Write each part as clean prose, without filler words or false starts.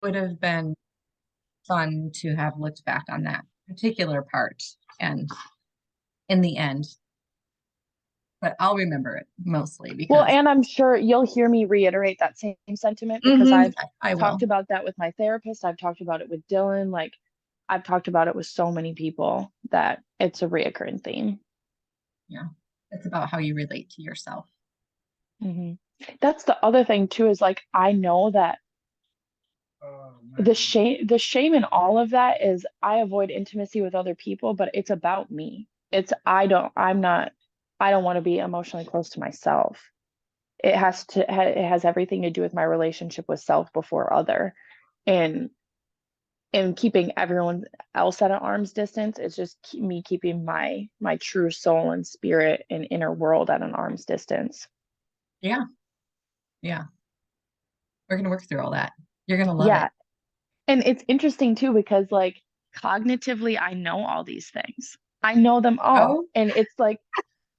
would have been fun to have looked back on that particular part and in the end, but I'll remember it mostly Well, because and I'm sure you'll hear me reiterate that same sentiment because Mhm, I've I talked will. about that with my therapist. I've talked about it with Dylan. Like, I've talked about it with so many people that it's a reoccurring theme. Yeah. It's about how you relate to yourself. Hmm. That's the other thing too, is like I know that the shame in all of that is I avoid intimacy with other people, but it's about me. It's I don't want to be emotionally close to myself. It has everything to do with my relationship with self before other. And keeping everyone else at an arm's distance is just me keeping my true soul and spirit and inner world at an arm's distance. Yeah. Yeah. We're going to work through all that. You're going to love Yeah. it. And it's interesting too because like cognitively I know all these things. I know them all. Oh, And it's like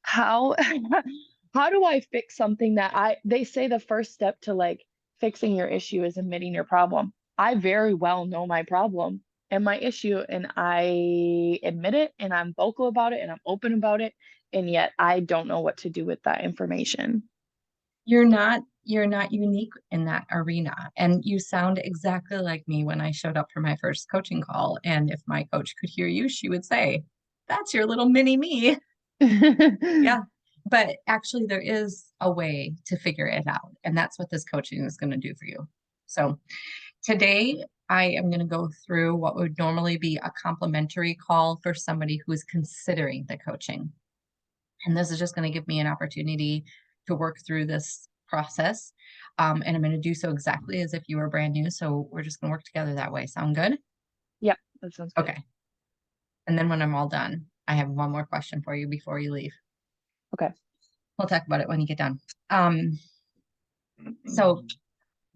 how how do I fix something that I they say the first step to like fixing your issue is admitting your problem. I very well know my problem and my issue, and I admit it, and I'm vocal about it, and I'm open about it, and yet I don't know what to do with that information. you're not unique in that arena. And you sound exactly like me when I showed up for my first coaching call. And if my coach could hear you, she would say, "That's your little mini me." Yeah. But actually, there is a way to figure it out. And that's what this coaching is going to do for you. So today, I am going to go through what would normally be a complimentary call for somebody who is considering the coaching. And this is just going to give me an opportunity to work through this process. And I'm going to do so exactly as if you were brand new. So we're just going to work together that way. Sound good? Yep, that sounds good. Okay. And then when I'm all done, I have one more question for you before you leave. Okay. We'll talk about it when you get done. Um, so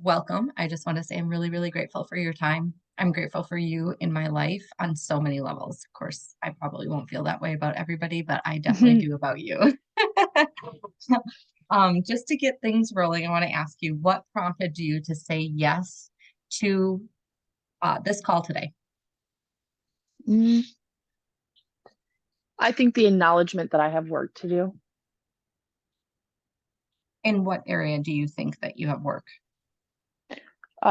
welcome. I just want to say I'm really, really grateful for your time. I'm grateful for you in my life on so many levels. Of course, I probably won't feel that way about everybody, but I definitely do about you. Just to get things rolling, I want to ask you what prompted you to say yes to this call today? Mm, I think the acknowledgement that I have work to do. In what area do you think that you have work?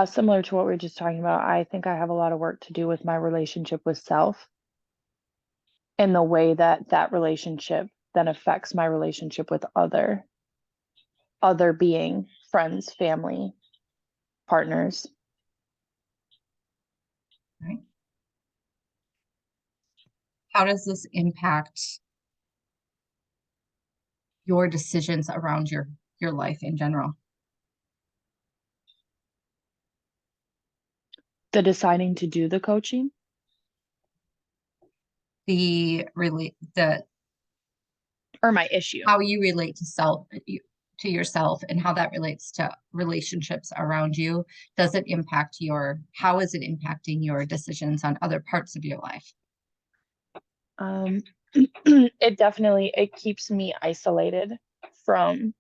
Similar to what we were just talking about, I think I have a lot of work to do with my relationship with self and the way that that relationship then affects my relationship with other being friends, family, partners. Right? How does this impact your decisions around your life in general? The deciding to do the coaching The or my issue. how you relate to to yourself and how that relates to relationships around you. Does it impact your how is it impacting your decisions on other parts of your life? Um, it keeps me isolated from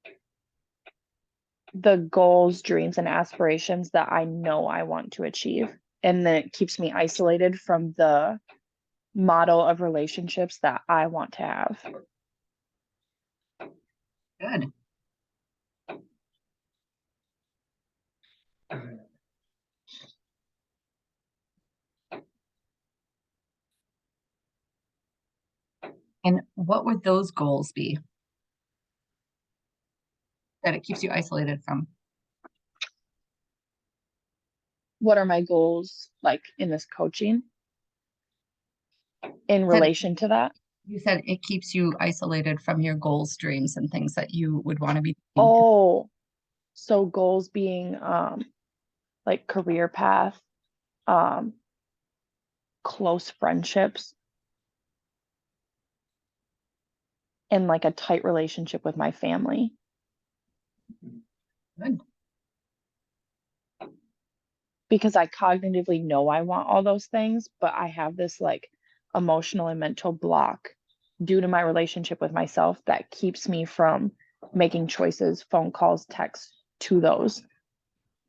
the goals, dreams, and aspirations that I know I want to achieve. And then it keeps me isolated from the model of relationships that I want to have. Good. And what would those goals be that it keeps you isolated from? What are my goals like in this coaching in Said relation to that? you said it keeps you isolated from your goals, dreams, and things that you would want to be doing. Oh, so goals being like career path, um, close friendships, and like a tight relationship with my family. Good. Because I cognitively know I want all those things, but I have this like emotional and mental block due to my relationship with myself that keeps me from making choices, phone calls, texts to those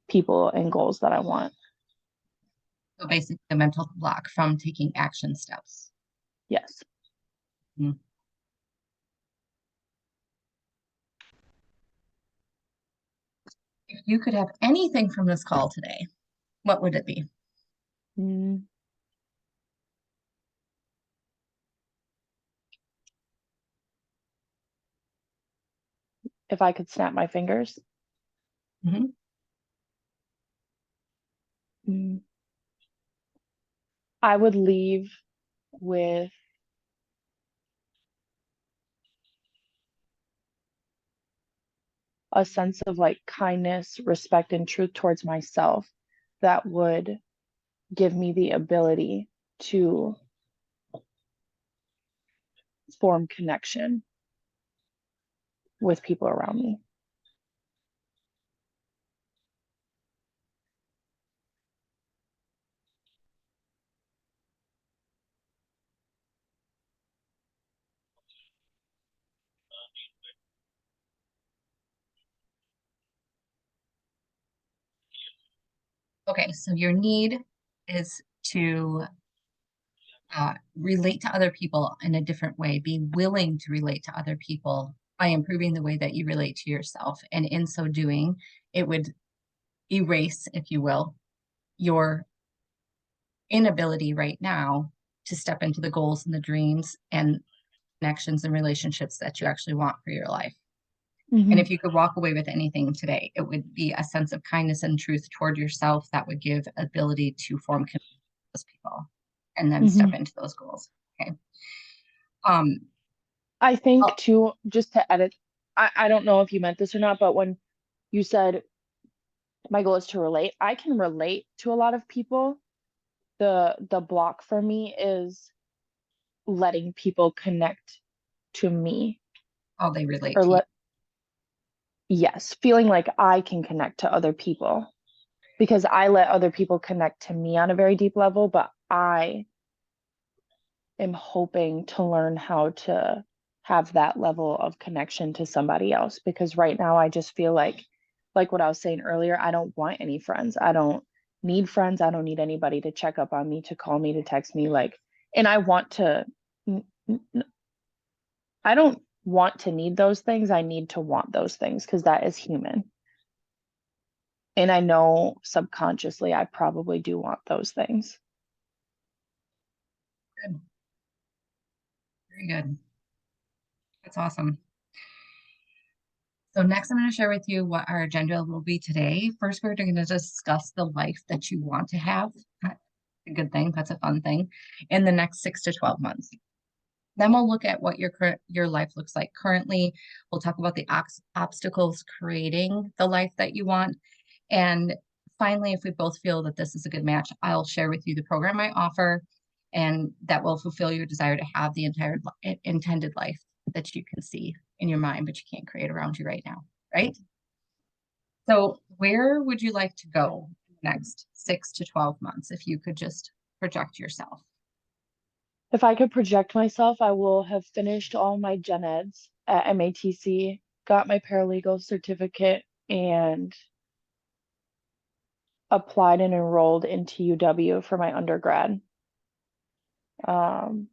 people and goals that I want. So basically the mental block from taking action steps. Yes. Mm. If you could have anything from this call today, what would it be? Mm. If I could snap my fingers. Mhm. Mm. I would leave with a sense of like kindness, respect, and truth towards myself that would give me the ability to form connection with people around me. Okay, so your need is to relate to other people in a different way, be willing to relate to other people by improving the way that you relate to yourself. And in so doing, it would erase, if you will, your inability right now to step into the goals and the dreams and connections and relationships that you actually want for your life. And Mm-hmm. if you could walk away with anything today, it would be a sense of kindness and truth toward yourself that would give ability to form connections with those people and then Mm-hmm. step into those goals. Okay. Um, I think oh, too, just to edit, I don't know if you meant this or not, but when you said my goal is to relate, I can relate to a lot of people. The block for me is letting people connect to me how they relate or to you. let yes, feeling like I can connect to other people because I let other people connect to me on a very deep level, but I am hoping to learn how to have that level of connection to somebody else because right now I just feel like what I was saying earlier, I don't want any friends. I don't need friends. I don't need anybody to check up on me, to call me, to text me like and I want to I don't want to need those things. I need to want those things because that is human. And I know subconsciously I probably do want those things. Good. Very good. That's awesome. So next, I'm going to share with you what our agenda will be today. First, we're going to discuss the life that you want to have. That's a good thing. That's a fun thing. In the next 6 to 12 months. Then we'll look at what your life looks like currently. We'll talk about the obstacles creating the life that you want. And finally, if we both feel that this is a good match, I'll share with you the program I offer and that will fulfill your desire to have the entire intended life that you can see in your mind, but you can't create around you right now, right? So where would you like to go next 6 to 12 months if you could just project yourself? If I could project myself, I will have finished all my gen eds at MATC, got my paralegal certificate, and applied and enrolled into UW for my undergrad. Um,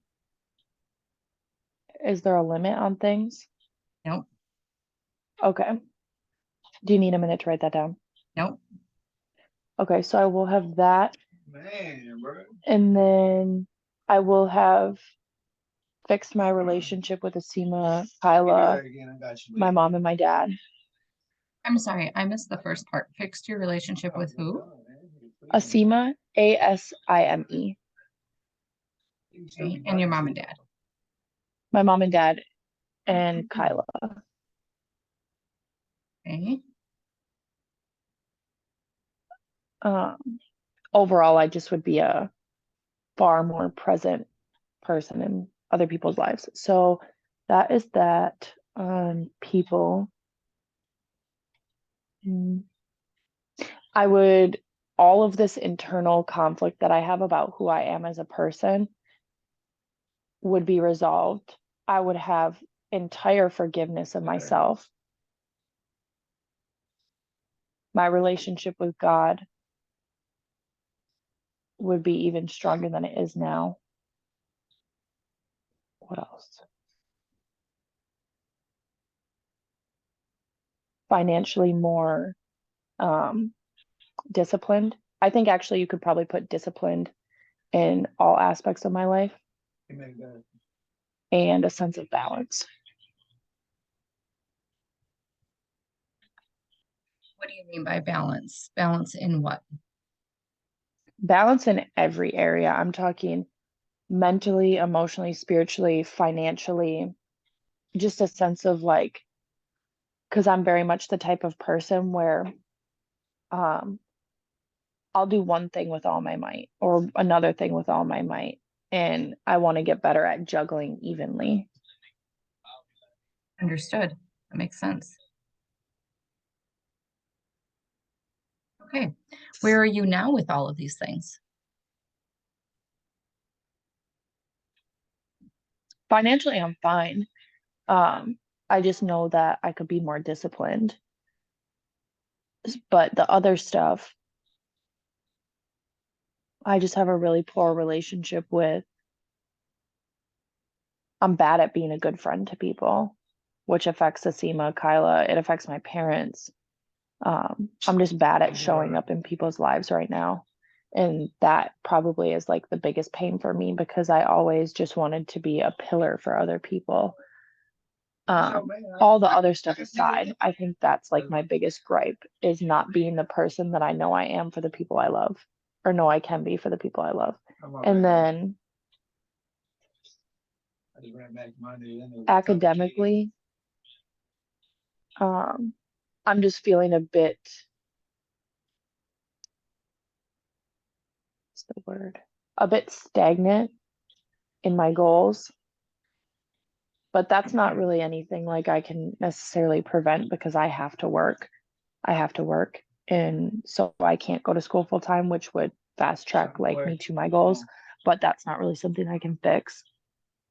is there a limit on things? Nope, Okay. Do you need a minute to write that down? nope. Okay, so I will have that. Man, bro. And then I will have fixed my relationship with Asima, Kyla, my mom, and my dad. I'm sorry, I missed the first part. Fixed your relationship with who? Asima, Asime. Okay, and your mom and dad. My mom and dad, and Kyla. Okay. Overall, I just would be a far more present person in other people's lives. So that is that. People. Mm, I would, all of this internal conflict that I have about who I am as a person would be resolved. I would have entire forgiveness of myself. My relationship with God would be even stronger than it is now. What else? Financially more disciplined. I think actually you could probably put disciplined in all aspects of my life, and a sense of balance. What do you mean by balance? Balance in what? Balance in every area. I'm talking mentally, emotionally, spiritually, financially, just a sense of like, because I'm very much the type of person where um, I'll do one thing with all my might or another thing with all my might. And I want to get better at juggling evenly. Understood. That makes sense. Okay. Where are you now with all of these things? Financially, I'm fine. I just know that I could be more disciplined. But the other stuff, I just have a really poor relationship with. I'm bad at being a good friend to people, which affects Asima, Kyla. It affects my parents. I'm just bad at showing up in people's lives right now. And that probably is like the biggest pain for me because I always just wanted to be a pillar for other people. All the other stuff aside, I think that's like my biggest gripe is not being the person that I know I am for the people I love or know I can be for the people I love. And then academically, I'm just feeling a bit, what's the word? A bit stagnant in my goals. But that's not really anything like I can necessarily prevent because I have to work. I have to work. And so I can't go to school full time, which would fast track like me to my goals. But that's not really something I can fix.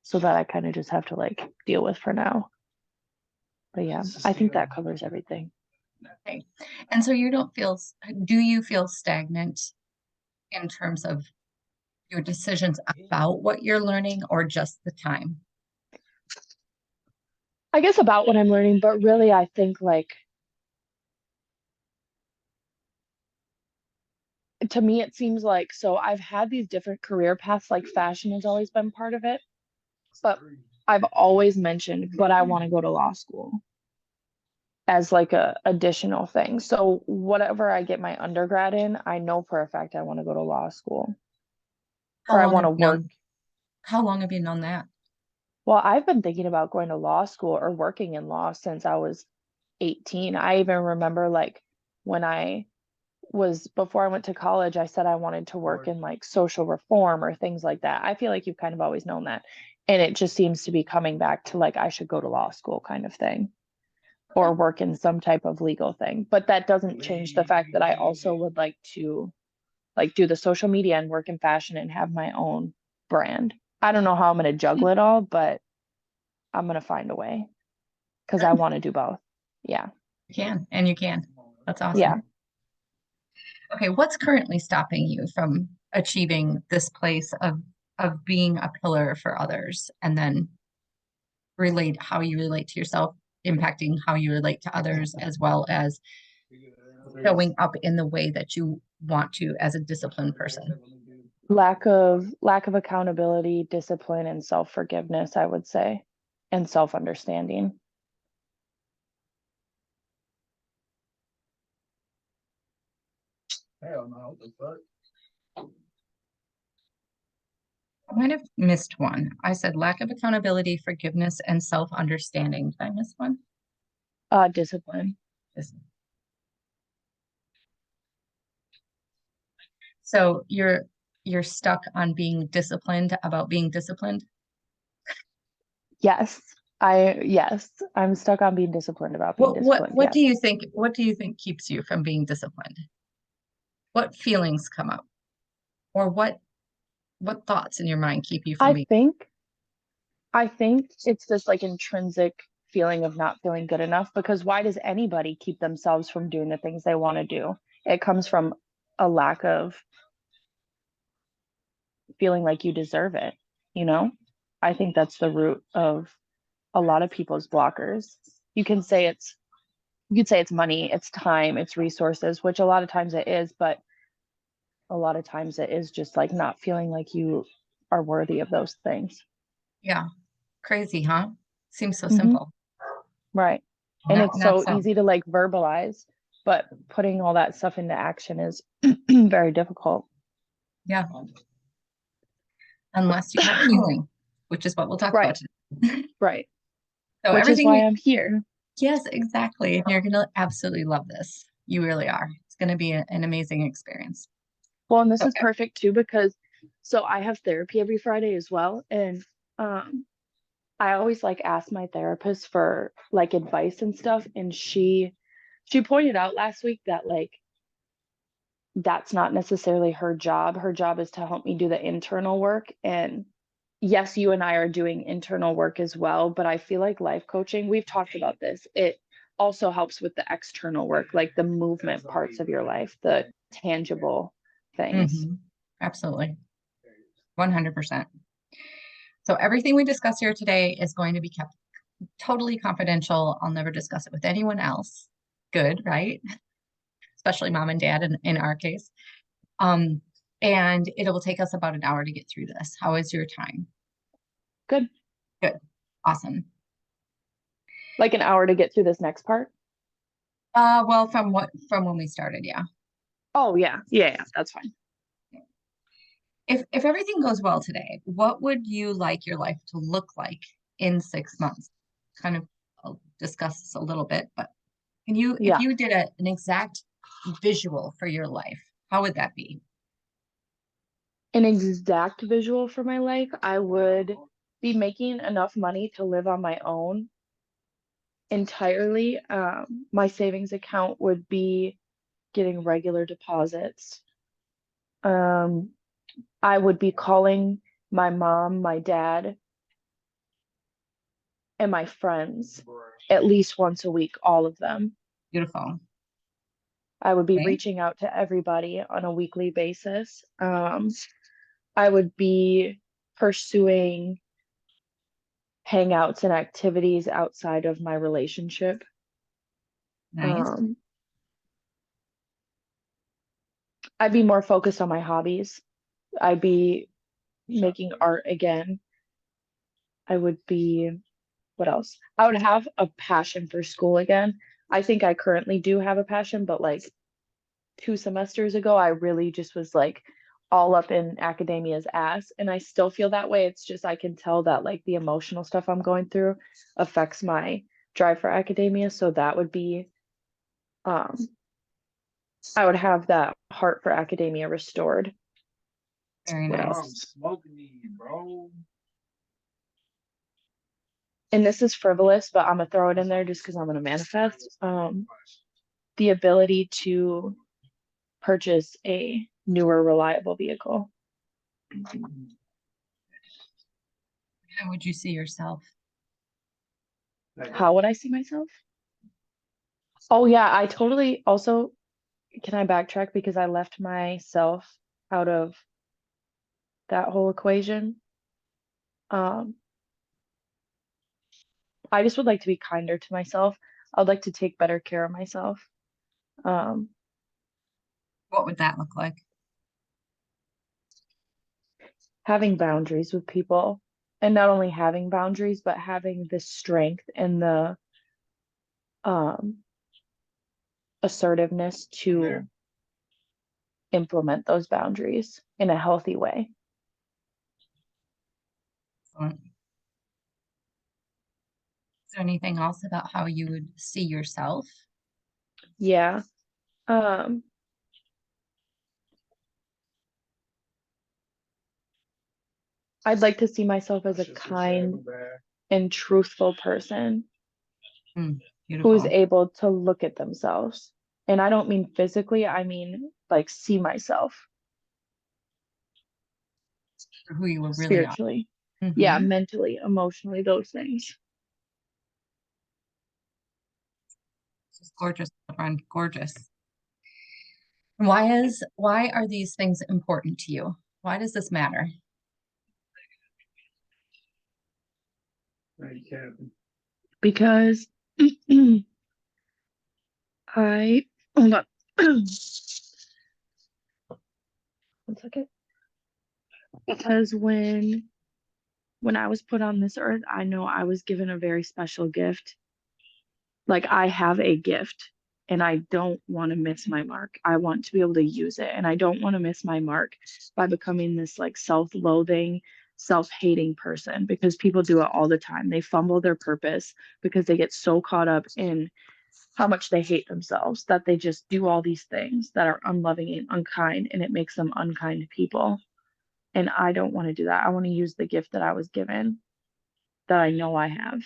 So that I kind of just have to like deal with for now. But yeah, I think that covers everything. Okay. And so you don't feel, do you feel stagnant in terms of your decisions about what you're learning or just the time? I guess about what I'm learning, but really I think like to me it seems like so I've had these different career paths, like fashion has always been part of it, but I've always mentioned, but I want to go to law school as like a additional thing. So whatever I get my undergrad in, I know for a fact I want to go to law school How or I long want have to you work. known, how long have you known that? Well, I've been thinking about going to law school or working in law since I was 18. I even remember like when I was before I went to college, I said I wanted to work in like social reform or things like that. I feel like you've kind of always known that. And it just seems to be coming back to like I should go to law school kind of thing or work in some type of legal thing. But that doesn't change the fact that I also would like to like do the social media and work in fashion and have my own brand. I don't know how I'm going to juggle it all, but I'm going to find a way because I Sure. want to do both. Yeah. You can, and you can. That's Yeah. awesome. Okay, what's currently stopping you from achieving this place of being a pillar for others and then relate how you relate to yourself, impacting how you relate to others, as well as showing up in the way that you want to as a disciplined person? Lack of accountability, discipline, and self-forgiveness, I would say, and self-understanding. I might have missed one. I said lack of accountability, forgiveness, and self-understanding. Did I miss one? Discipline. This- So you're stuck on being disciplined about being disciplined? Yes. Yes, I'm stuck on being disciplined about being disciplined. What Yes. do you think, what do you think keeps you from being disciplined? What feelings come up? Or what thoughts in your mind keep you from I being think I think it's this like intrinsic feeling of not feeling good enough because why does anybody keep themselves from doing the things they want to do? It comes from a lack of feeling like you deserve it, you know? I think that's the root of a lot of people's blockers. You can say it's money, it's time, it's resources, which a lot of times it is, but a lot of times it is just like not feeling like you are worthy of those things. Yeah. Crazy, huh? Seems so Hmm. simple. Right. And Not it's not so so. easy to like verbalize, but putting all that stuff into action is very difficult. Yeah. Unless you have healing, which is what we'll talk about Right, today. right. So Which is everything why we, I'm here. yes, exactly. And you're gonna absolutely love this. You really are. It's gonna be an amazing experience. Well, and this So is perfect too because so I have therapy every Friday as well. And um I always like ask my therapist for like advice and stuff. And she pointed out last week that like that's not necessarily her job. Her job is to help me do the internal work. And yes, you and I are doing internal work as well, but I feel like life coaching, we've talked about this. It also helps with the external work, like the movement parts of your life, the tangible things. absolutely. 100%. So everything we discuss here today is going to be kept totally confidential. I'll never discuss it with anyone else. Good, right? Especially mom and dad in our case. Um, and it will take us about an hour to get through this. How is your time? Good. Good. Awesome. Like an hour to get through this next part. Well, from when we started, yeah. Oh, yeah. Yeah, yeah, that's fine. If everything goes well today, what would you like your life to look like in 6 months? Kind of I'll discuss this a little bit, but if Yeah. you did an exact visual for your life, how would that be? An exact visual for my life, I would be making enough money to live on my own entirely. My savings account would be getting regular deposits. Um, I would be calling my mom, my dad, and my friends at least once a week, all of them. Beautiful. I would be Okay. reaching out to everybody on a weekly basis. I would be pursuing hangouts and activities outside of my relationship. Nice. Um, I'd be more focused on my hobbies. I'd be making art again. I would be, what else? I would have a passion for school again. I think I currently do have a passion, but like 2 semesters ago, I really just was like all up in academia's ass. And I still feel that way. It's just I can tell that like the emotional stuff I'm going through affects my drive for academia. So that would be, um, I would have that heart for academia restored. Very What nice. else? And this is frivolous, but I'm gonna throw it in there just because I'm gonna manifest. The ability to purchase a newer, reliable vehicle. How would you see yourself? How would I see myself? Oh yeah, I totally also can I backtrack because I left myself out of that whole equation. Um, I just would like to be kinder to myself. I would like to take better care of myself. Um, What would that look like? Having boundaries with people, and not only having boundaries, but having the strength and the um, assertiveness to implement those boundaries in a healthy way. Excellent. Is there anything else about how you would see yourself? Yeah. Um, I'd like to see myself as a kind and truthful person Mm, who is beautiful. able to look at themselves. And I don't mean physically, I mean like see myself For who you really are. spiritually. Yeah, Hmm. mentally, emotionally, those things. This is gorgeous, friend. Gorgeous. Why are these things important to you? Why does this matter? Because I hold on. 1 second. Because when I was put on this earth, I know I was given a very special gift. Like I have a gift and I don't want to miss my mark. I want to be able to use it and I don't want to miss my mark by becoming this like self-loathing, self-hating person because people do it all the time. They fumble their purpose because they get so caught up in how much they hate themselves that they just do all these things that are unloving and unkind and it makes them unkind people. And I don't want to do that. I want to use the gift that I was given that I know I have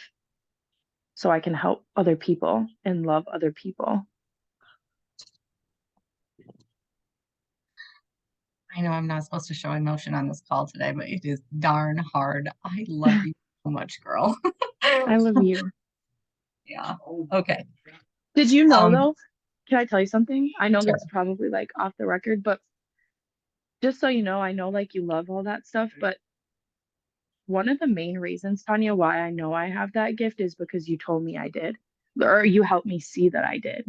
so I can help other people and love other people. I know I'm not supposed to show emotion on this call today, but it is darn hard. I love you so much, girl. I love you. Yeah. Okay. Did you know Um, though? Can I tell you something? I know sure. this is probably like off the record, but just so you know, I know like you love all that stuff, but one of the main reasons, Tanya, why I know I have that gift is because you told me I did, or you helped me see that I did.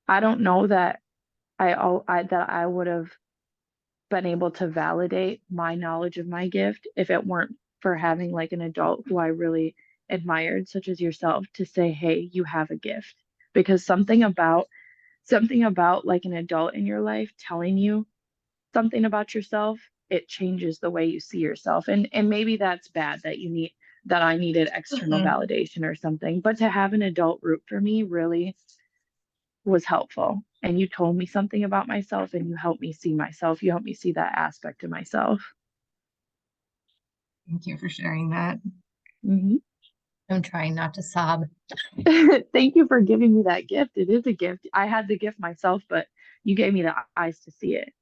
I don't know that that I would have been able to validate my knowledge of my gift if it weren't for having like an adult who I really admired, such as yourself, to say, "Hey, you have a gift." Because something about like an adult in your life telling you something about yourself, it changes the way you see yourself. And maybe that's bad that I needed external Mhm. validation or something, but to have an adult root for me really was helpful. And you told me something about myself and you helped me see myself. You helped me see that aspect of myself. Thank you for sharing that. Mhm. I'm trying not to sob. Thank you for giving me that gift. It is a gift. I had the gift myself, but you gave me the eyes to see it.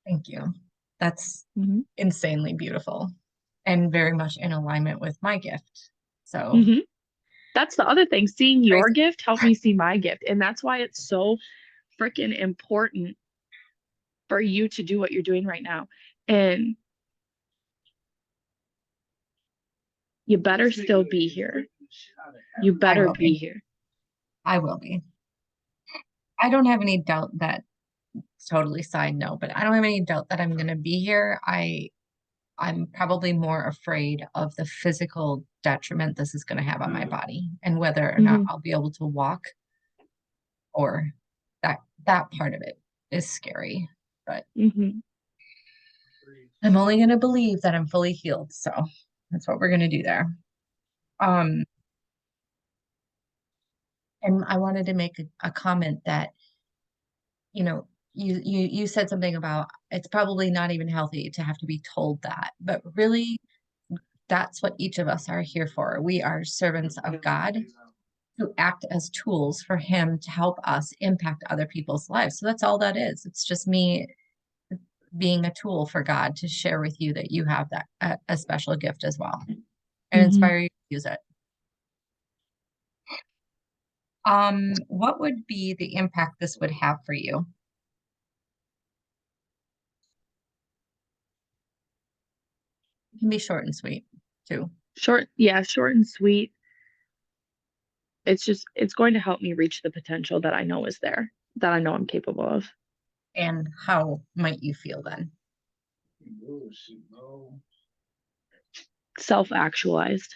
Thank you. That's Hmm. insanely beautiful and very much in alignment with my gift. So Hmm. That's the other thing. Seeing your crazy. gift helped me see my gift. And that's why it's so freaking important for you to do what you're doing right now. And you better still be here. You I better will be be. here. I will be. I don't have any doubt that totally side note, but I don't have any doubt that I'm going to be here. I'm probably more afraid of the physical detriment this is going to have on my body and whether or not Hmm. I'll be able to walk or that part of it is scary. But Hmm. I'm only going to believe that I'm fully healed. So that's what we're going to do there. Um, and I wanted to make a comment that, you know, you said something about it's probably not even healthy to have to be told that, but really that's what each of us are here for. We are servants of God who act as tools for him to help us impact other people's lives. So that's all that is. It's just me being a tool for God to share with you that you have that a special gift as well and Hmm. inspire you to use it. What would be the impact this would have for you? It can be short and sweet too. Short, yeah, short and sweet. It's going to help me reach the potential that I know is there, that I know I'm capable of. And how might you feel then? Self-actualized.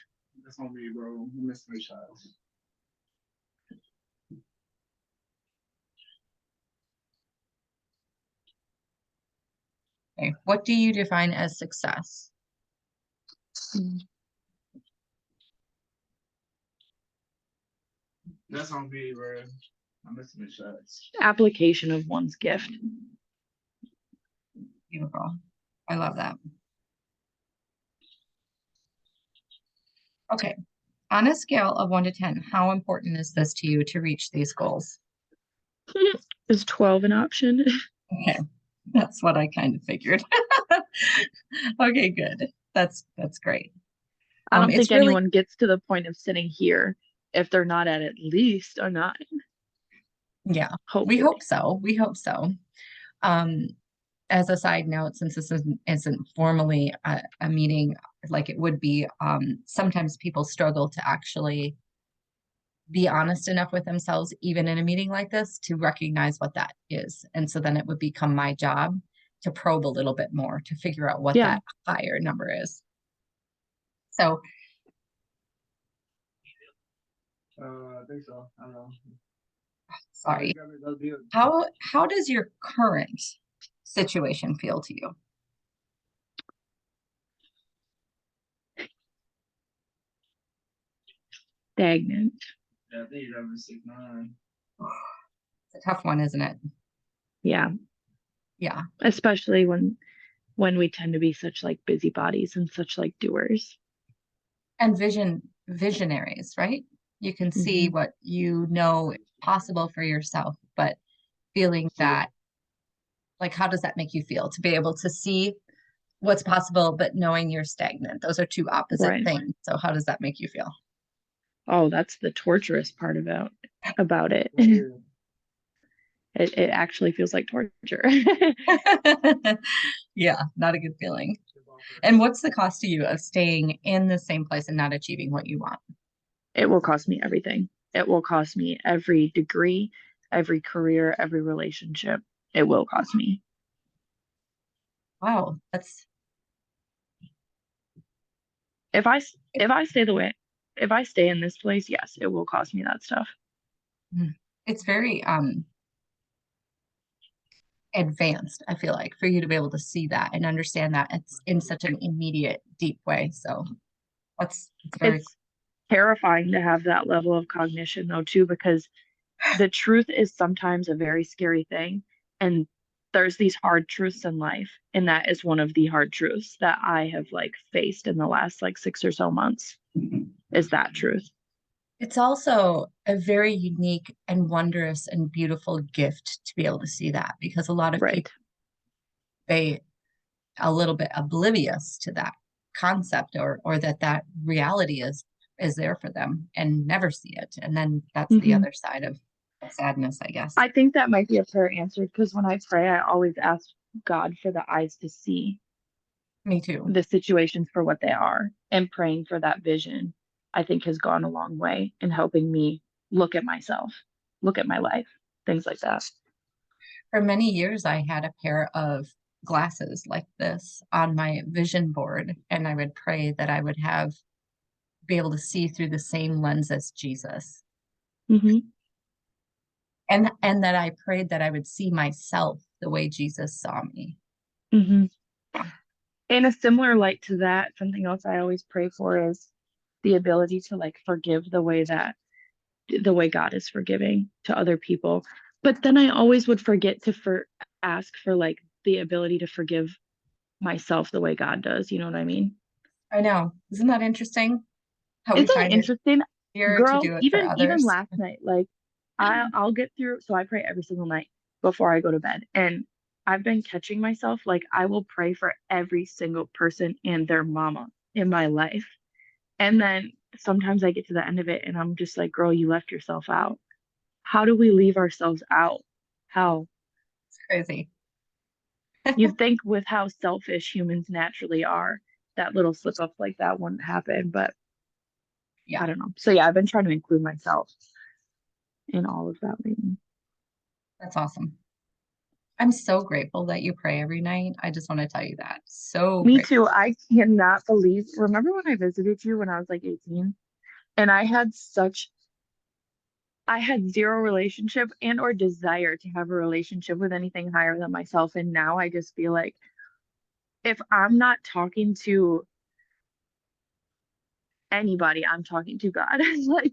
Okay. What do you define as success? Mm. Application of one's gift. Beautiful. I love that. Okay. On a scale of 1 to 10, how important is this to you to reach these goals? Is 12 an option? Okay. That's what I kind of figured. Okay, good. That's great. I don't It's think really, anyone gets to the point of sitting here if they're not at least a 9, yeah, we hopefully. hope so. We hope so. Um, as a side note, since this isn't formally a meeting, like it would be. Sometimes people struggle to actually be honest enough with themselves, even in a meeting like this, to recognize what that is. And so then it would become my job to probe a little bit more to figure out what Yeah. that higher number is. So, I think so. I don't know. sorry. How does your current situation feel to you? Stagnant. Yeah, I think you're number 6'9". It's a tough one, isn't it? Yeah. Yeah. Especially when we tend to be such like busybodies and such like doers. And visionaries, right? You can see what you know is possible for yourself, but feeling that, like, how does that make you feel to be able to see what's possible, but knowing you're stagnant? Those are two opposite Right. things. So how does that make you feel? Oh, that's the torturous part about it. It actually feels like torture. Yeah, not a good feeling. And what's the cost to you of staying in the same place and not achieving what you want? It will cost me everything. It will cost me every degree, every career, every relationship. It will cost me. Wow, that's If I stay in this place, yes, it will cost me that stuff. it's very advanced, I feel like, for you to be able to see that and understand that it's in such an immediate, deep way. So it's very It's terrifying to have that level of cognition though too, because the truth is sometimes a very scary thing, and there's these hard truths in life, and that is one of the hard truths that I have like faced in the last like 6 or so months, is that truth. It's also a very unique and wondrous and beautiful gift to be able to see that, because a lot of Right. people, they a little bit oblivious to that concept, or that reality is there for them and never see it. And then that's the other side of sadness, I guess. I think that might be a prayer answered, because when I pray, I always ask God for the eyes to see Me too. the situations for what they are, and praying for that vision, I think has gone a long way in helping me look at myself, look at my life, things like that. For many years, I had a pair of glasses like this on my vision board, and I would pray that I would be able to see through the same lens as Jesus. And that I prayed that I would see myself the way Jesus saw me. In a similar light to that, something else I always pray for is the ability to like forgive the way God is forgiving to other people. But then I always would forget to ask for like the ability to forgive myself the way God does. You know what I mean? I know. Isn't that interesting? How we Isn't it find interesting? easier to Girl, do it for even others. last night, like I'll get through. So I pray every single night before I go to bed. And I've been catching myself, like I will pray for every single person and their mama in my life. And then sometimes I get to the end of it and I'm just like, girl, you left yourself out. How do we leave ourselves out? How? It's crazy. You think with how selfish humans naturally are, that little slip up like that wouldn't happen, but Yeah. I don't know. So yeah, I've been trying to include myself in all of that lately. That's awesome. I'm so grateful that you pray every night. I just want to tell you that. So Me grateful. too. I cannot believe. Remember when I visited you when I was like 18? And I had zero relationship and or desire to have a relationship with anything higher than myself. And now I just feel like if I'm not talking to anybody, I'm talking to God. Like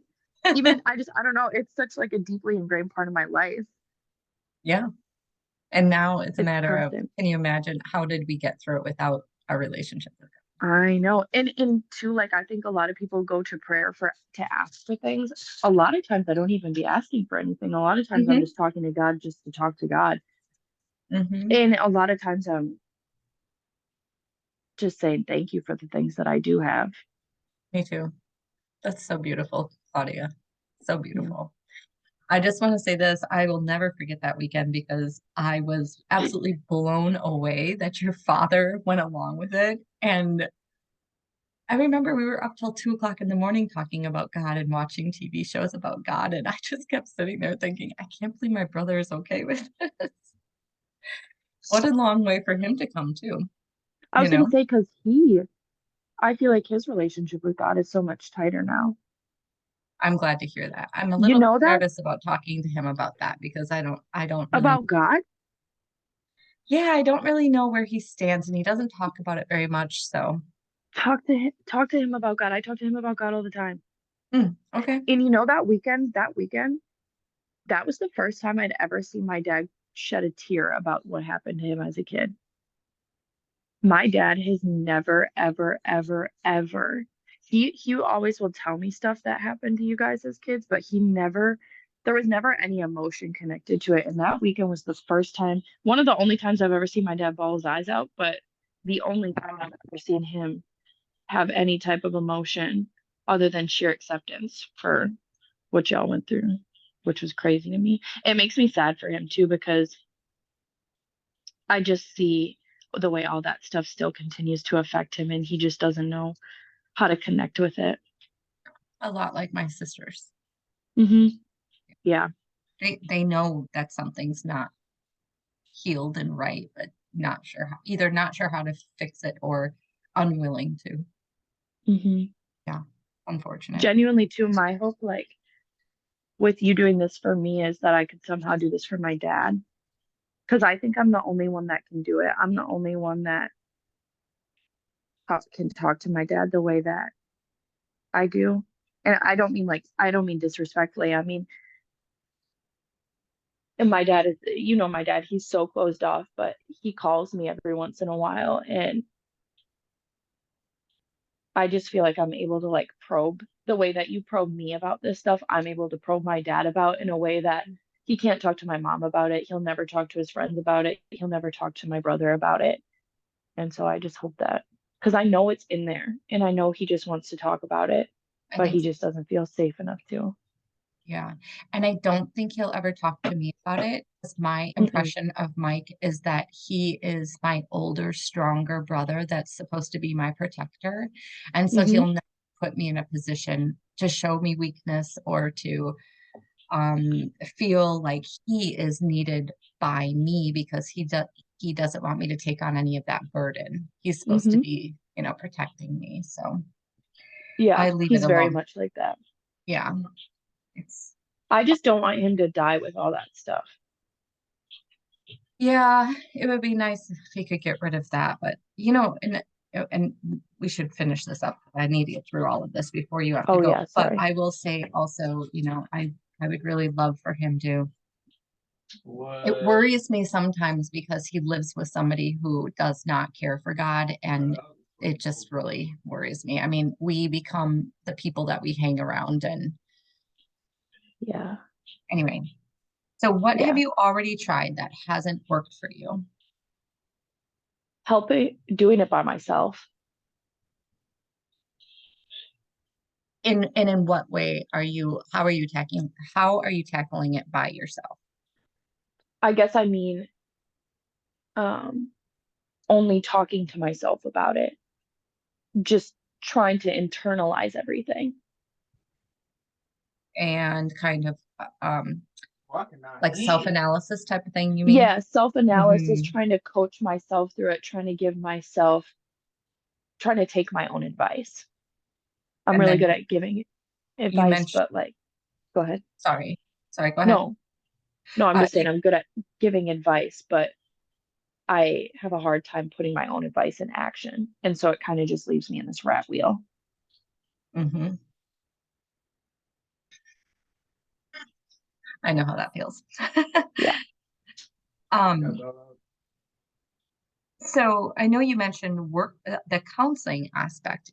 even I don't know, it's such like a deeply ingrained part of my life. Yeah. And now it's a It's matter of, constant. can you imagine how did we get through it without a relationship with God? I know. And too, like I think a lot of people go to prayer to ask for things. A lot of times I don't even be asking for anything. A lot of times I'm just talking to God just to talk to God. And a lot of times I'm just saying thank you for the things that I do have. Me too. That's so beautiful, Claudia. So beautiful. I just want to say this. I will never forget that weekend because I was absolutely blown away that your father went along with it. And I remember we were up till 2 o'clock in the morning talking about God and watching TV shows about God. And I just kept sitting there thinking, I can't believe my brother is okay with this. What a long way for him to come too, I you was gonna know? say because I feel like his relationship with God is so much tighter now. I'm glad to hear that. I'm a You little know that nervous about talking to him about that because I don't really, about God? yeah, I don't really know where he stands and he doesn't talk about it very much. So, Talk to him about God. I talk to him about God all the time. okay. And that weekend, that was the first time I'd ever seen my dad shed a tear about what happened to him as a kid. My dad has never, ever, ever, ever. He always will tell me stuff that happened to you guys as kids, but there was never any emotion connected to it. And that weekend was the first time, one of the only times I've ever seen my dad bawl his eyes out, but the only time I've ever seen him have any type of emotion other than sheer acceptance for what y'all went through, which was crazy to me. It makes me sad for him too, because I just see the way all that stuff still continues to affect him and he just doesn't know how to connect with it. A lot like my sisters. Hmm. Yeah. They know that something's not healed and right, but either not sure how to fix it or unwilling to. Hmm. Yeah, unfortunate. Genuinely too, my hope, like with you doing this for me, is that I could somehow do this for my dad. Because I think I'm the only one that can do it. I'm the only one that can talk to my dad the way that I do. And I don't mean disrespectfully. I mean, and my dad is, my dad, he's so closed off, but he calls me every once in a while. And I just feel like I'm able to like probe the way that you probe me about this stuff. I'm able to probe my dad about in a way that he can't talk to my mom about it. He'll never talk to his friends about it. He'll never talk to my brother about it. And so I just hope that, because I know it's in there and I know he just wants to talk about it, I but think he just doesn't feel safe enough to. Yeah. And I don't think he'll ever talk to me about it. 'Cause my Mm-mm. impression of Mike is that he is my older, stronger brother that's supposed to be my protector. And so Hmm. he'll never put me in a position to show me weakness or to feel like he is needed by me because he doesn't want me to take on any of that burden. He's supposed to Hmm. be, protecting me. So Yeah, I leave it he's very alone. much like that. Yeah. It's I just don't want him to die with all that stuff. Yeah, it would be nice if he could get rid of that, but and we should finish this up. I need to get through all of this before you have to Oh go. yeah, But sorry. I will say also, I would really love for him to. It What? worries me sometimes because he lives with somebody who does not care for God, and it just really worries me. I mean, we become the people that we hang around, and Yeah. anyway. So what have Yeah. you already tried that hasn't worked for you? Helping doing it by myself. In what way how are you tackling it by yourself? I guess I mean um only talking to myself about it, just trying to internalize everything. And kind of Walking on like air. self-analysis type of thing, you mean? Yeah, self-analysis, Hmm. trying to coach myself through it, trying to take my own advice. I'm And really then good at giving you advice, mentioned, but like, go ahead. sorry, go ahead. No, no, I'm Uh, just saying I'm good at giving advice, but I have a hard time putting my own advice in action. And so it kind of just leaves me in this rat wheel. mhm. I know how that feels. Yeah. Um, so I know you mentioned the counseling aspect.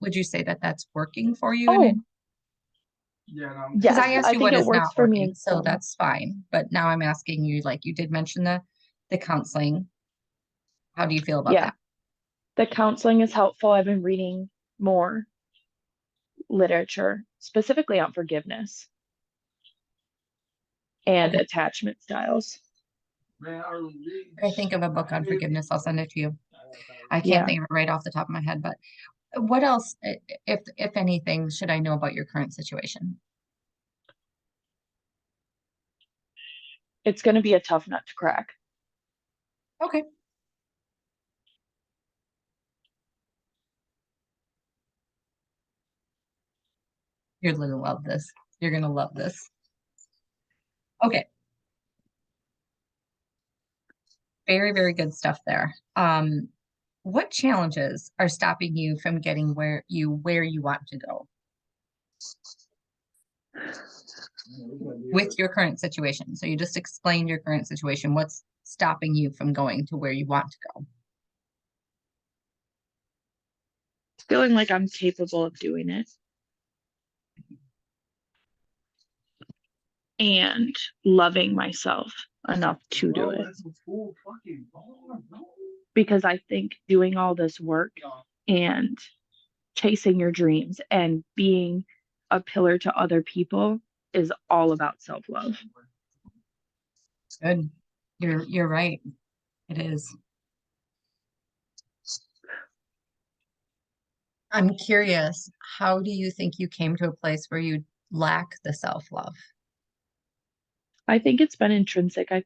Would you say that that's working for you in it? Oh, Yeah, no, Because I yes, asked I you think what it is works not for me working, in so some. that's fine. But now I'm asking you, like you did mention the counseling. How do you feel about Yeah, that? the counseling is helpful. I've been reading more literature, specifically on forgiveness and Okay. attachment styles. man, If I think of a book on forgiveness, I'll send it to you. I can't Yeah. think of it right off the top of my head, but What else, if anything, should I know about your current situation? It's going to be a tough nut to crack. Okay. You're gonna love this. You're gonna love this. Okay. Very, very good stuff there. What challenges are stopping you from getting where you want to go with your current situation? So you just explained your current situation. What's stopping you from going to where you want to go? Feeling like I'm capable of doing it and loving myself enough to do Bro, it. that's a full fucking bar, bro. Because I think doing all this work and chasing your dreams and being a pillar to other people is all about self-love. Good. You're right. It is. I'm curious, how do you think you came to a place where you lack the self-love? I think it's been intrinsic. I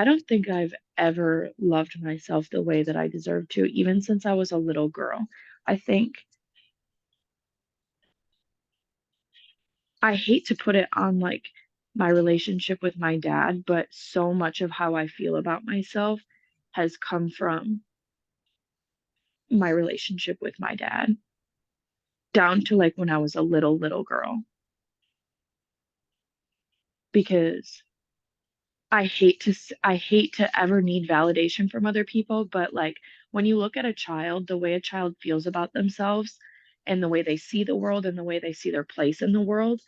don't think I've ever loved myself the way that I deserve to, even since I was a little girl. I think I hate to put it on like my relationship with my dad, but so much of how I feel about myself has come from my relationship with my dad, down to like when I was a little girl. Because I hate to ever need validation from other people, but like when you look at a child, the way a child feels about themselves and the way they see the world and the way they see their place in the world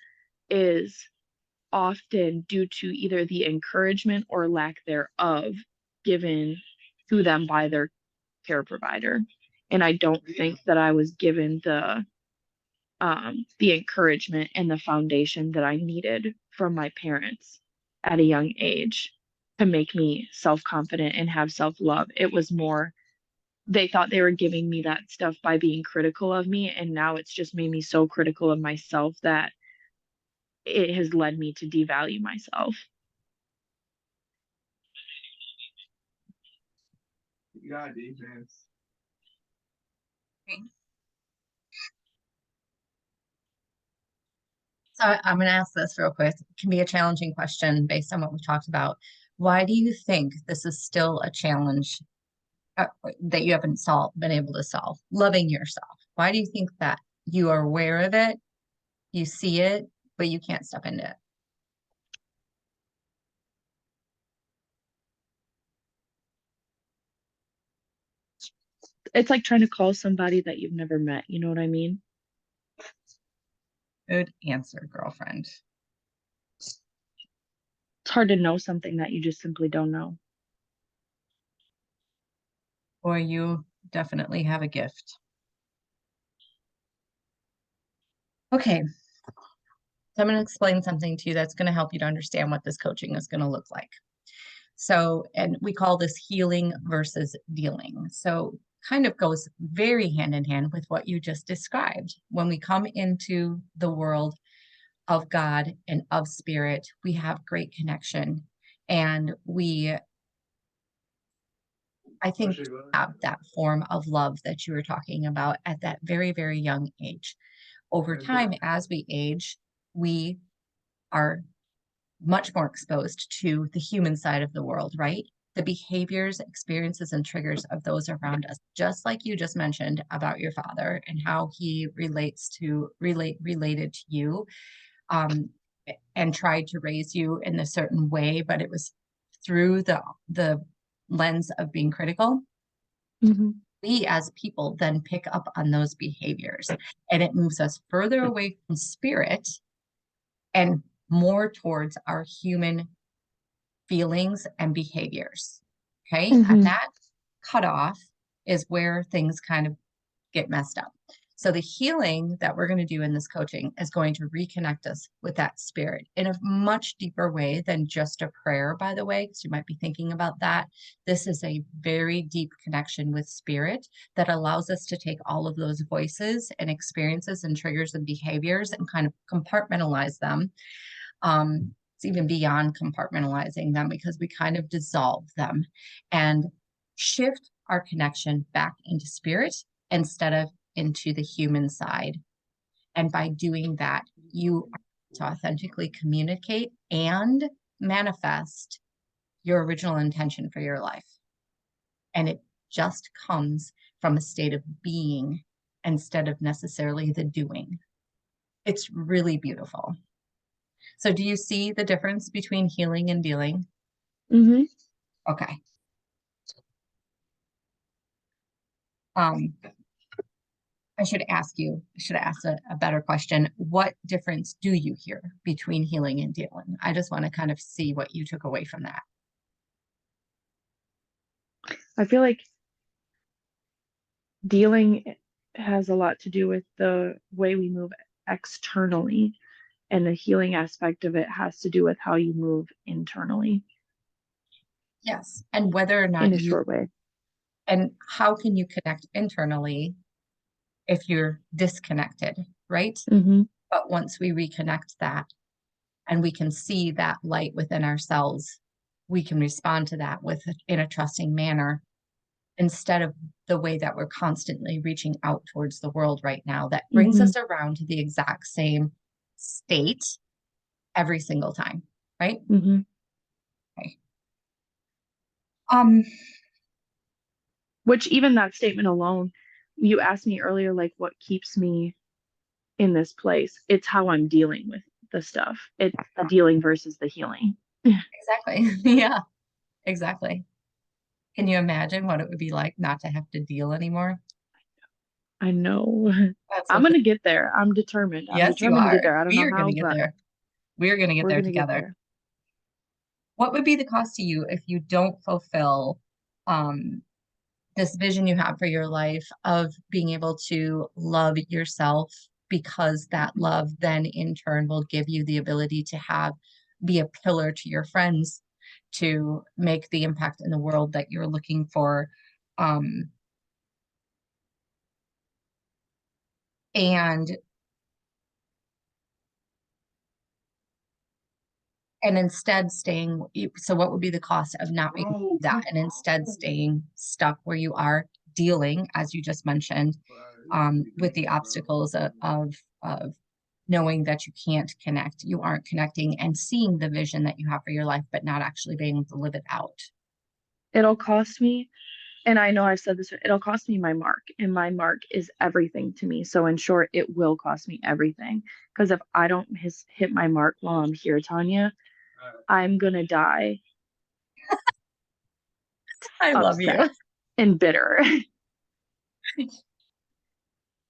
is often due to either the encouragement or lack thereof given to them by their care provider. And I don't think that I was given the encouragement and the foundation that I needed from my parents at a young age to make me self-confident and have self-love. It was more they thought they were giving me that stuff by being critical of me, and now it's just made me so critical of myself that it has led me to devalue myself. You got defense. Okay. So I'm going to ask this real quick. It can be a challenging question based on what we talked about. Why do you think this is still a challenge that you haven't been able to solve? Loving yourself. Why do you think that you are aware of it, you see it, but you can't step into it? It's like trying to call somebody that you've never met, you know what I mean? Good answer, girlfriend. It's hard to know something that you just simply don't know. Boy, you definitely have a gift. Okay. So I'm going to explain something to you that's going to help you to understand what this coaching is going to look like. So, and we call this healing versus dealing. So, kind of goes very hand in hand with what you just described. When we come into the world of God and of spirit, we have great connection. And I think, have that form of love that you were talking about at that very, very young age. Over time, as we age, we are much more exposed to the human side of the world, right? The behaviors, experiences, and triggers of those around us, just like you just mentioned about your father and how he related to you, and tried to raise you in a certain way, but it was through the lens of being critical. Mm-hmm. We as people then pick up on those behaviors, and it moves us further away from spirit and more towards our human feelings and behaviors. Okay. And Mm-hmm. that cutoff is where things kind of get messed up. So the healing that we're going to do in this coaching is going to reconnect us with that spirit in a much deeper way than just a prayer, by the way, because you might be thinking about that. This is a very deep connection with spirit that allows us to take all of those voices and experiences and triggers and behaviors and kind of compartmentalize them. It's even beyond compartmentalizing them because we kind of dissolve them and shift our connection back into spirit instead of into the human side. And by doing that, you are to authentically communicate and manifest your original intention for your life. And it just comes from a state of being instead of necessarily the doing. It's really beautiful. So do you see the difference between healing and dealing? Mm-hmm. Okay. I should ask a better question. What difference do you hear between healing and dealing? I just want to kind of see what you took away from that. I feel like dealing has a lot to do with the way we move externally, and the healing aspect of it has to do with how you move internally Yes. And whether or not in a short way. And how can you connect internally if you're disconnected, right? Mm-hmm. But once we reconnect that and we can see that light within ourselves, we can respond to that in a trusting manner instead of the way that we're constantly reaching out towards the world right now that brings Mm-hmm. us around to the exact same state every single time, right? Mm-hmm. Okay. Which even that statement alone, you asked me earlier, like what keeps me in this place. It's how I'm dealing with the stuff. It's the dealing versus the healing. Exactly. Yeah, exactly. Can you imagine what it would be like not to have to deal anymore? I know. That's I'm what gonna get there. I'm determined. I'm Yes, you determined to get are. there. I don't We know are going how, to get but there. We are going to get we're there gonna get together. there. What would be the cost to you if you don't fulfill um, this vision you have for your life of being able to love yourself, because that love then in turn will give you the ability to be a pillar to your friends, to make the impact in the world that you're looking for. And instead staying, so what would be the cost of not making that and instead staying stuck where you are, dealing, as you just mentioned, with the obstacles of knowing that you can't connect, you aren't connecting, and seeing the vision that you have for your life, but not actually being able to live it out? It'll cost me, and I know I've said this, it'll cost me my mark, and my mark is everything to me. So in short, it will cost me everything. Because if I don't hit my mark while I'm here, Tanya, I'm gonna die I love you. upset and bitter.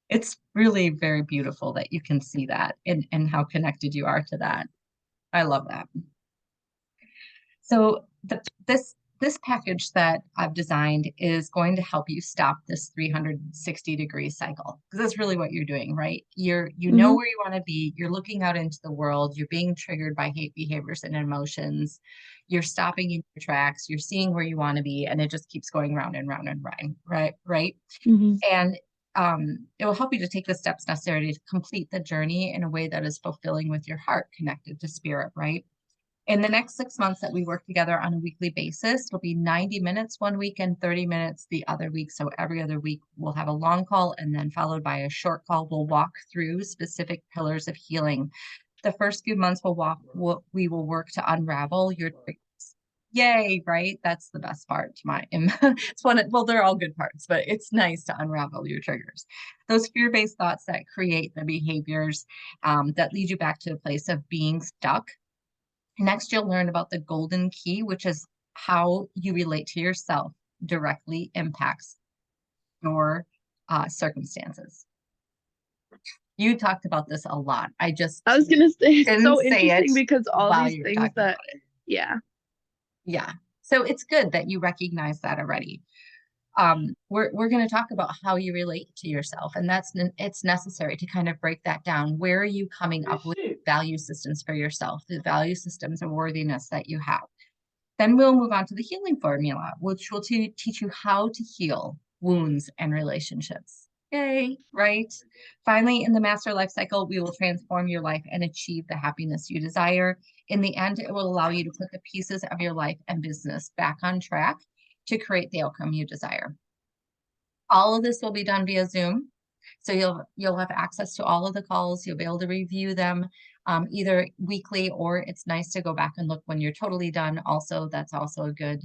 It's really very beautiful that you can see that and how connected you are to that. I love that. So this package that I've designed is going to help you stop this 360-degree cycle, because that's really what you're doing, right? You know Mhm. where you want to be, you're looking out into the world, you're being triggered by hate behaviors and emotions, you're stopping in your tracks, you're seeing where you want to be, and it just keeps going round and round and round, right? Mhm. And it will help you to take the steps necessary to complete the journey in a way that is fulfilling with your heart, connected to spirit, right? In the next 6 months that we work together on a weekly basis, it'll be 90 minutes one week and 30 minutes the other week. So every other week we'll have a long call and then followed by a short call. We'll walk through specific pillars of healing. The first few months we will work to unravel your triggers. Yay, right? That's the best part to it's well, they're all good parts, but it's nice to unravel your triggers. Those fear-based thoughts that create the behaviors that lead you back to a place of being stuck. Next, you'll learn about the golden key, which is how you relate to yourself directly impacts your circumstances. You talked about this a lot. I just I was gonna say it's didn't so say it interesting because all while these you were things talking that, about it. yeah. Yeah. So it's good that you recognize that already. we're going to talk about how you relate to yourself, and it's necessary to kind of break that down. Where are you coming up with value systems for yourself, the value systems of worthiness that you have? Then we'll move on to the healing formula, which will teach you how to heal wounds and relationships. Yay, right? Finally, in the master life cycle, we will transform your life and achieve the happiness you desire. In the end, it will allow you to put the pieces of your life and business back on track to create the outcome you desire. All of this will be done via Zoom. So you'll have access to all of the calls. You'll be able to review them either weekly, or it's nice to go back and look when you're totally done. Also, that's also a good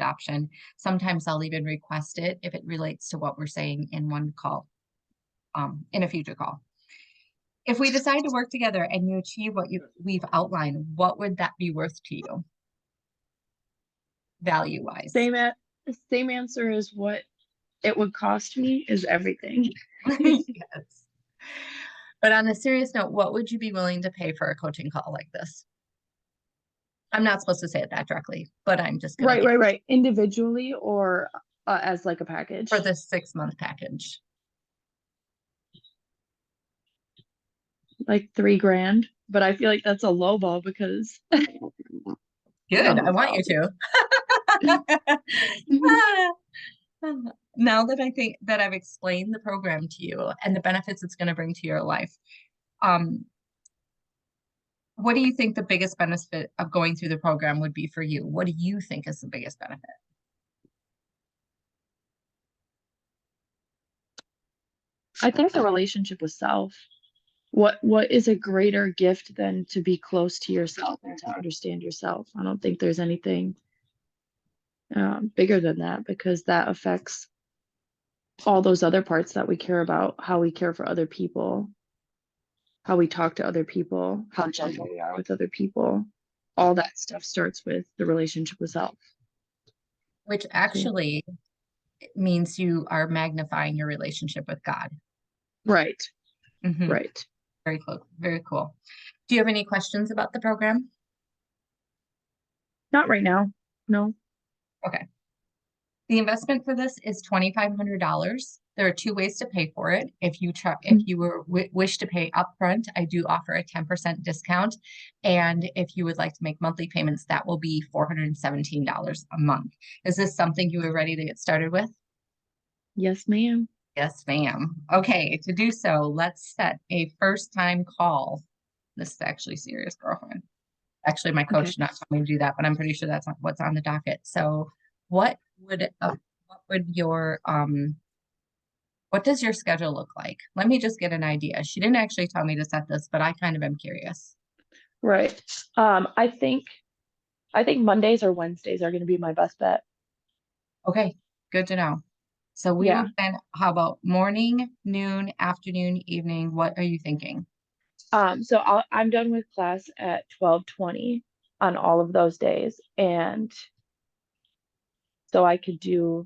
option. Sometimes I'll even request it if it relates to what we're saying in one call, in a future call. If we decide to work together and you achieve what we've outlined, what would that be worth to you, value-wise? Same answer as what it would cost me is everything. Yes. But on a serious note, what would you be willing to pay for a coaching call like this? I'm not supposed to say it that directly, but I'm just gonna Right. Individually or as like a package? For the 6-month package. Like $3,000, but I feel like that's a low ball because Good, I want you to. Now that I think that I've explained the program to you and the benefits it's going to bring to your life, what do you think the biggest benefit of going through the program would be for you? What do you think is the biggest benefit? I think the relationship with self. What is a greater gift than to be close to yourself and to understand yourself? I don't think there's anything bigger than that, because that affects all those other parts that we care about, how we care for other people, how we talk to other people, how gentle we are with other people. All that stuff starts with the relationship with self. Which actually means you are magnifying your relationship with God. Right. Mm-hmm. Right. Very cool. Very cool. Do you have any questions about the program? Not right now. No. Okay. The investment for this is $2,500. There are 2 ways to pay for it. If you wish to pay upfront, I do offer a 10% discount. And if you would like to make monthly payments, that will be $417 a month. Is this something you are ready to get started with? Yes, ma'am. Yes, ma'am. Okay, to do so, let's set a first time call. This is actually serious, girlfriend. Actually, my coach did not tell me to do that, but I'm pretty sure that's not what's on the docket. So what does your schedule look like? Let me just get an idea. She didn't actually tell me to set this, but I kind of am curious. Right. I think Mondays or Wednesdays are going to be my best bet. Okay, good to know. So we will plan, how about morning, noon, afternoon, evening? What are you thinking? So I'm done with class at 12:20 on all of those days, and so I could do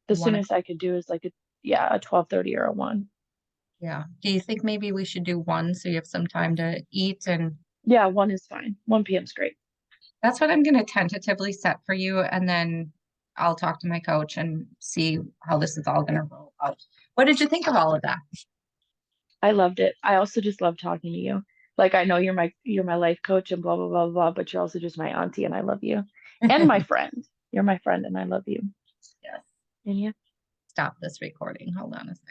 the soonest I could do is like a 12:30 or a 1. Yeah. Do you think maybe we should do 1 so you have some time to eat? And yeah, 1 is fine. 1 p.m. is great. That's what I'm going to tentatively set for you, and then I'll talk to my coach and see how this is all going to roll out. What did you think of all of that? I loved it. I also just love talking to you. Like, I know you're my life coach and blah blah blah blah, but you're also just my auntie, and I love you. And my friend. You're my friend, and I love you. Yes. And yeah. Stop this recording. Hold on a second.